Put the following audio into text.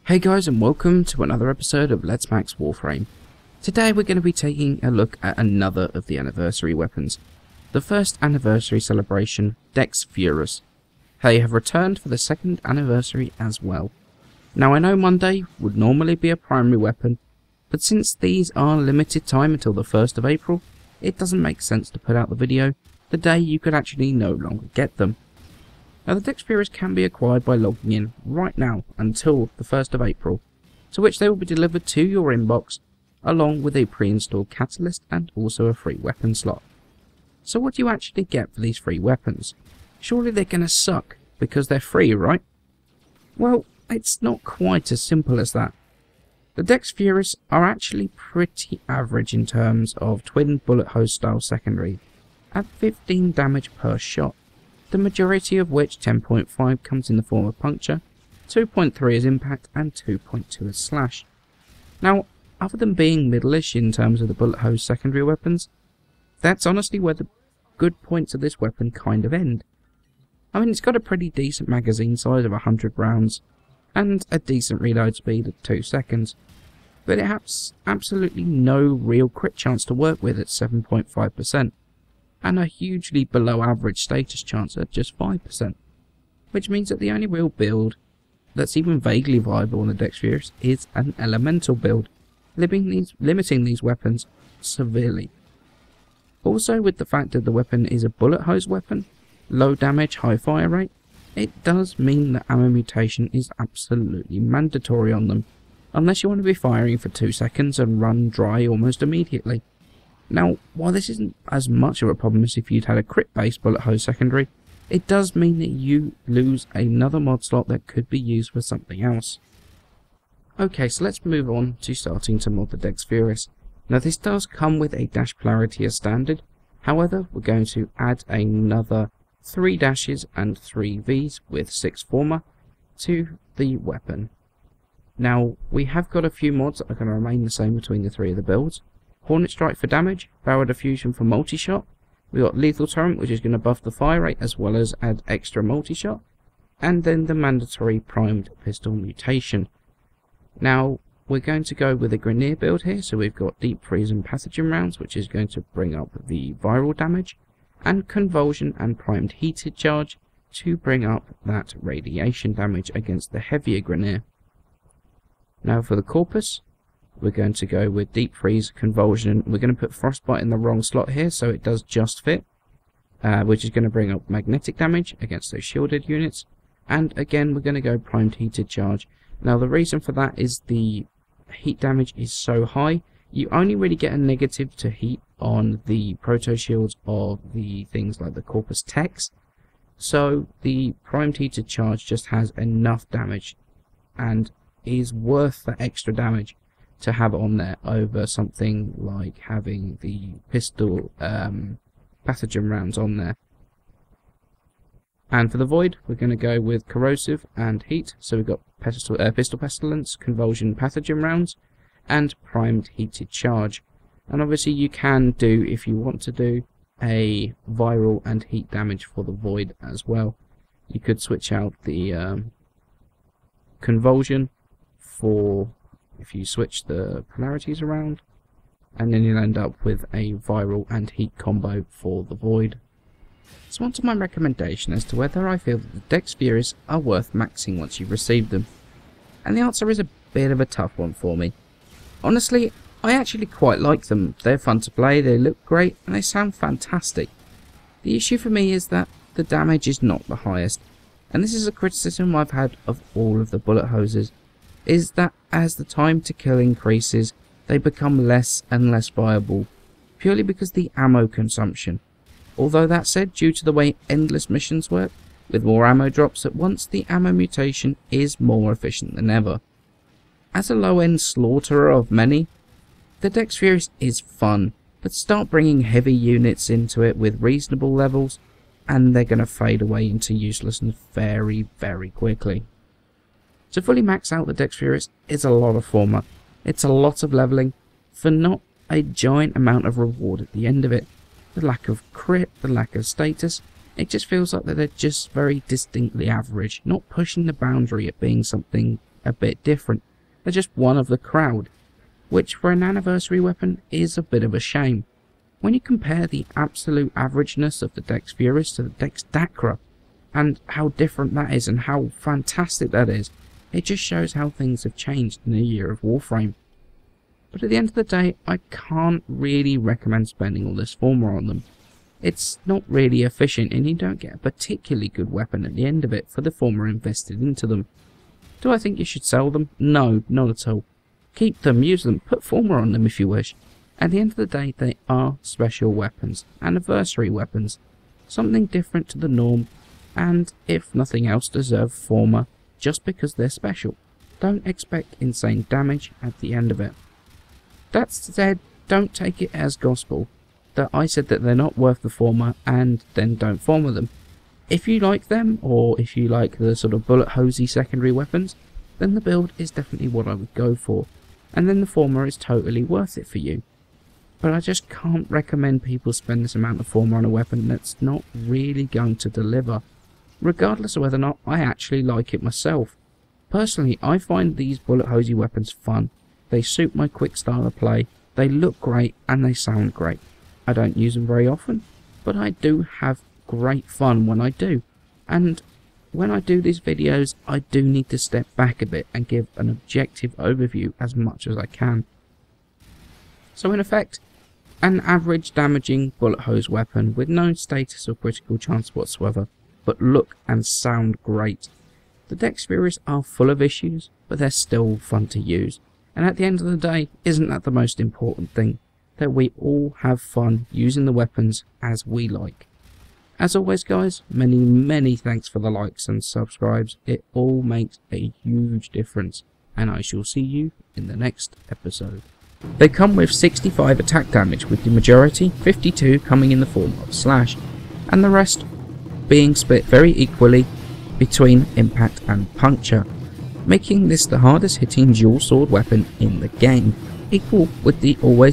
Hey guys, and welcome to another episode of Let's Max Warframe. Today we're going to be taking a look at another of the anniversary weapons. The first anniversary celebration, Dex Furis. They have returned for the second anniversary as well. Now I know Monday would normally be a primary weapon, but since these are limited time until the 1st of April, it doesn't make sense to put out the video the day you could actually no longer get them. Now the Dex Furis can be acquired by logging in right now until the 1st of April, to which they will be delivered to your inbox along with a pre-installed catalyst and also a free weapon slot. So what do you actually get for these free weapons? Surely they're gonna suck because they're free, right? Well, it's not quite as simple as that. The Dex Furis are actually pretty average in terms of Twin Bullethoses style secondary, at 15 damage per shot. The majority of which 10.5 comes in the form of puncture, 2.3 as impact and 2.2 as slash. Now, other than being middle-ish in terms of the bullet hose secondary weapons, that's honestly where the good points of this weapon kind of end. I mean, it's got a pretty decent magazine size of 100 rounds, and a decent reload speed of 2 seconds, but it has absolutely no real crit chance to work with at 7.5%. and a hugely below average status chance at just 5%, which means that the only real build that's even vaguely viable on the Dex Furis is an elemental build, limiting these weapons severely. Also, with the fact that the weapon is a bullet hose weapon, low damage, high fire rate, it does mean that ammo mutation is absolutely mandatory on them, unless you want to be firing for 2 seconds and run dry almost immediately. Now, while this isn't as much of a problem as if you'd had a crit-based bullet hose secondary, it does mean that you lose another mod slot that could be used for something else. Okay, so let's move on to starting to mod the Dex Furis. Now this does come with a dash polarity as standard, however we're going to add another 3 dashes and 3 Vs with 6 former to the weapon. Now we have got a few mods that are going to remain the same between the 3 of the builds. Hornet Strike for damage, Barrel Diffusion for multi-shot, we've got Lethal Torrent which is going to buff the fire rate as well as add extra multi-shot, and then the mandatory primed pistol mutation. Now we're going to go with a Grineer build here, so we've got Deep Freeze and Pathogen rounds which is going to bring up the viral damage, and Convulsion and Primed Heated Charge to bring up that radiation damage against the heavier Grineer. Now for the Corpus, we're going to go with Deep Freeze, Convulsion. We're going to put Frostbite in the wrong slot here, so it does just fit, which is going to bring up magnetic damage against those shielded units. And again, we're going to go Primed Heated Charge. Now, the reason for that is the heat damage is so high, you only really get a negative to heat on the proto shields of the things like the Corpus Techs. So the Primed Heated Charge just has enough damage and is worth the extra damage to have on there over something like having the pistol pathogen rounds on there. And for the Void, we're going to go with Corrosive and Heat. So we've got Pistol Pestilence, Convulsion, Pathogen rounds, and Primed Heated Charge. And obviously you can do, if you want to do, a Viral and Heat damage for the Void as well. You could switch out the Convulsion for, if you switch the polarities around, and then you'll end up with a viral and heat combo for the Void. So on to my recommendation as to whether I feel that the Dex Furis are worth maxing once you've received them. And the answer is a bit of a tough one for me. Honestly, I actually quite like them. They're fun to play, they look great, and they sound fantastic. The issue for me is that the damage is not the highest, and this is a criticism I've had of all of the bullet hoses, is that as the time to kill increases, they become less and less viable, purely because the ammo consumption. Although that said, due to the way endless missions work, with more ammo drops at once, the ammo mutation is more efficient than ever. As a low-end slaughterer of many, the Dex Furis is fun, but start bringing heavy units into it with reasonable levels, and they're going to fade away into uselessness very, very quickly. To fully max out the Dex Furis is a lot of former. It's a lot of leveling for not a giant amount of reward at the end of it. The lack of crit, the lack of status, it just feels like that they're just very distinctly average, not pushing the boundary at being something a bit different. They're just one of the crowd, which for an anniversary weapon is a bit of a shame. When you compare the absolute averageness of the Dex Furis to the Dex Dacra, and how different that is and how fantastic that is, it just shows how things have changed in the year of Warframe. But at the end of the day, I can't really recommend spending all this Forma on them. It's not really efficient, and you don't get a particularly good weapon at the end of it for the Forma invested into them. Do I think you should sell them? No, not at all. Keep them, use them, put Forma on them if you wish. At the end of the day, they are special weapons, anniversary weapons, something different to the norm, and if nothing else deserve Forma just because they're special. Don't expect insane damage at the end of it. That said, don't take it as gospel that I said that they're not worth the Forma and then don't Forma them. If you like them, or if you like the sort of Bullethosy secondary weapons, then the build is definitely what I would go for, and then the Forma is totally worth it for you. But I just can't recommend people spend this amount of Forma on a weapon that's not really going to deliver, regardless of whether or not I actually like it myself. Personally, I find these Bullethosy weapons fun. They suit my quick style of play, they look great, and they sound great. I don't use them very often, but I do have great fun when I do. And when I do these videos, I do need to step back a bit and give an objective overview as much as I can. So in effect, an average damaging bullet hose weapon with no status or critical chance whatsoever, but look and sound great. The Dex Furis are full of issues, but they're still fun to use. And at the end of the day, isn't that the most important thing? That we all have fun using the weapons as we like. As always guys, many thanks for the likes and subscribes. It all makes a huge difference, and I shall see you in the next episode. They come with 65 attack damage, with the majority, 52, coming in the form of slash, and the rest being split very equally between impact and puncture, making this the hardest hitting dual sword weapon in the game, equal with the always